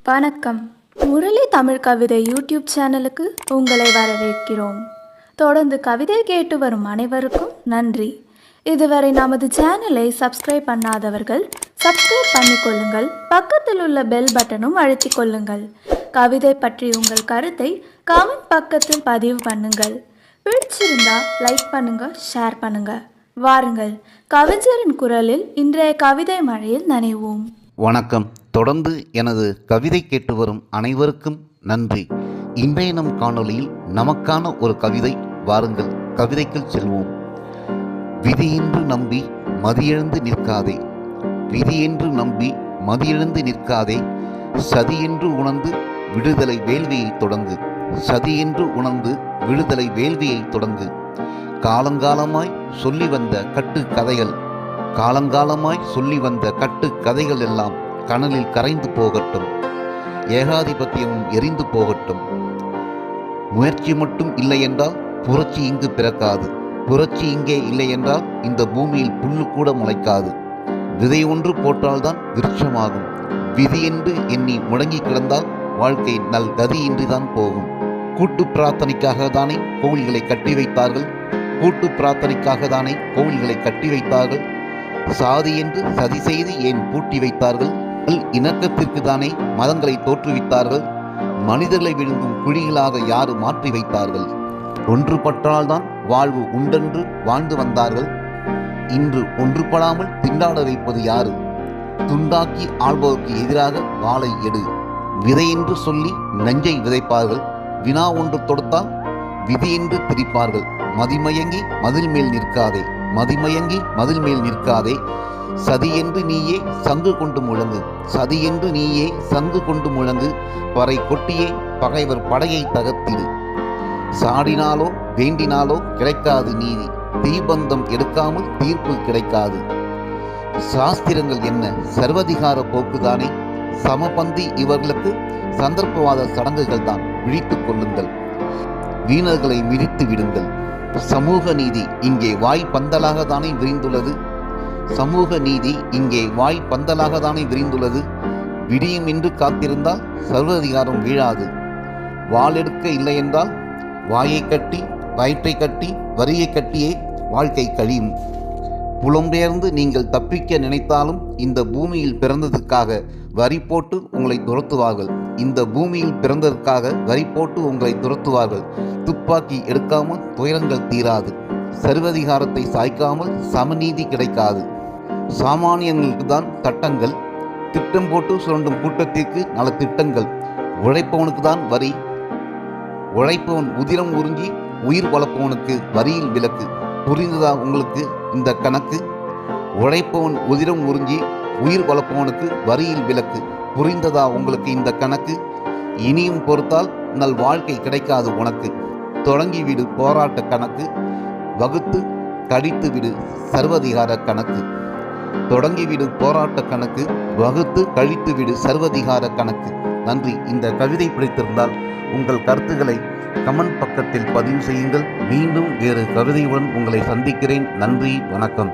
வணக்கம். முரளி தமிழ் கவிதை யூடியூப் சேனலுக்கு உங்களை வரவேற்கிறோம். தொடர்ந்து கவிதை கேட்டு வரும் அனைவருக்கும் நன்றி. இதுவரை நமது சேனலை சப்ஸ்கிரைப் பண்ணாதவர்கள் சப்ஸ்கிரைப் பண்ணிக்கொள்ளுங்கள். பக்கத்தில் உள்ள பெல் பட்டனும் அழுத்திக் கொள்ளுங்கள். கவிதை பற்றி உங்கள் கருத்தை கமெண்ட் பக்கத்தில் பதிவு பண்ணுங்கள். பிடிச்சிருந்தா லைக் பண்ணுங்க, ஷேர் பண்ணுங்க. வாருங்கள், கவிஞரின் குரலில் இன்றைய கவிதை மழையில் நனைவோம். வணக்கம். தொடர்ந்து எனது கவிதை கேட்டு வரும் அனைவருக்கும் நன்றி. இன்றைய நம் காணொளியில் நமக்கான ஒரு கவிதை. வாருங்கள், கவிதைக்குள் செல்வோம். விதியென்று நம்பி மதியெழுந்து நிற்காதே, விதியென்று நம்பி மதியெழுந்து நிற்காதே, சதியென்று உணர்ந்து விடுதலை வேள்வியை தொடங்கு, சதியென்று உணர்ந்து விடுதலை வேள்வியை தொடங்கு. காலங்காலமாய் சொல்லி வந்த கட்டு கதைகள், காலங்காலமாய் சொல்லி வந்த கட்டு கதைகள் எல்லாம் கனலில் கரைந்து போகட்டும். ஏகாதிபத்தியமும் எரிந்து போகட்டும். முயற்சி மட்டும் இல்லை என்றால் புரட்சி இங்கு பிறக்காது. புரட்சி இங்கே இல்லை என்றால் இந்த பூமியில் புல்லு கூட முளைக்காது. விதை ஒன்று போட்டால்தான் விருட்சமாகும். விதி என்று எண்ணி முடங்கி கிடந்தால் வாழ்க்கை நல் கதியின்றிதான் போகும். கூட்டு பிரார்த்தனைக்காக தானே கோவில்களை கட்டி வைத்தார்கள். கூட்டு பிரார்த்தனைக்காக தானே கோவில்களை கட்டி வைத்தார்கள். சாதி என்று சதி செய்து ஏன் பூட்டி வைத்தார்கள்? இணக்கத்திற்கு தானே மதங்களை தோற்றுவித்தார்கள். மனிதர்களை விழுங்கும் குழிகளாக யாரு மாற்றி வைத்தார்கள்? ஒன்றுபட்டால்தான் வாழ்வு உண்டென்று வாழ்ந்து வந்தார்கள். இன்று ஒன்றுபடாமல் திண்டாட வைப்பது யாரு? துண்டாக்கி ஆள்பவருக்கு எதிராக வாளை எடு. விதை என்று சொல்லி நஞ்சை விதைப்பார்கள். வினா ஒன்று தொடுத்தால் விதி என்று திரிப்பார்கள். மதிமயங்கி மதில் மேல் நிற்காதே, மதிமயங்கி மதில் மேல் நிற்காதே. சதி என்று நீயே சங்கு கொண்டு முழங்கு, சதி என்று நீயே சங்கு கொண்டு முழங்கு. பறை கொட்டியே பகைவர் படையை தகர்த்திடு. சாடினாலோ வேண்டினாலோ கிடைக்காது நீதி. தீபந்தம் எடுக்காமல் தீர்ப்பு கிடைக்காது. சாஸ்திரங்கள் என்ன சர்வதிகார போக்குதானே. சமபந்தி இவர்களுக்கு சந்தர்ப்பவாத சடங்குகள் தான். விழித்துக் கொள்ளுங்கள், வீணர்களை மிதித்து விடுங்கள். சமூக நீதி இங்கே வாய் பந்தலாக தானே விரிந்துள்ளது. சமூக நீதி இங்கே வாய் பந்தலாக தானே விரிந்துள்ளது. விடியும் என்று காத்திருந்தால் சர்வதிகாரம் வீழாது. வாள் எடுக்க இல்லை என்றால் வாயை கட்டி வயிற்றை கட்டி வரியை கட்டியே வாழ்க்கை கழியும். புலம்பெயர்ந்து நீங்கள் தப்பிக்க நினைத்தாலும் இந்த பூமியில் பிறந்ததுக்காக வரி போட்டு உங்களை துரத்துவார்கள். இந்த பூமியில் பிறந்ததற்காக வரி போட்டு உங்களை துரத்துவார்கள். துப்பாக்கி எடுக்காமல் துயரங்கள் தீராது. சர்வதிகாரத்தை சாய்க்காமல் சமநீதி கிடைக்காது. சாமானியங்களுக்கு தான் சட்டங்கள். திட்டம் போட்டு சுரண்டும் கூட்டத்திற்கு நல திட்டங்கள். உழைப்பவனுக்கு தான் வரி. உழைப்பவன் உதிரம் உறிஞ்சி உயிர் வளர்ப்பவனுக்கு வரியில் விலக்கு. புரிந்ததா உங்களுக்கு இந்த கணக்கு? உழைப்பவன் உதிரம் உறிஞ்சி உயிர் வளர்ப்பவனுக்கு வரியில் விலக்கு. புரிந்ததா உங்களுக்கு இந்த கணக்கு? இனியும் பொறுத்தால் நல் வாழ்க்கை கிடைக்காது உனக்கு. தொடங்கிவிடு போராட்ட கணக்கு, வகுத்து கடித்து விடு சர்வதிகார கணக்கு. தொடங்கிவிடு போராட்ட கணக்கு, வகுத்து கழித்து விடு சர்வதிகார கணக்கு. நன்றி. இந்த கவிதை பிடித்திருந்தால் உங்கள் கருத்துக்களை கமெண்ட் பக்கத்தில் பதிவு செய்யுங்கள். மீண்டும் வேறு கவிதையுடன் உங்களை சந்திக்கிறேன். நன்றி, வணக்கம்.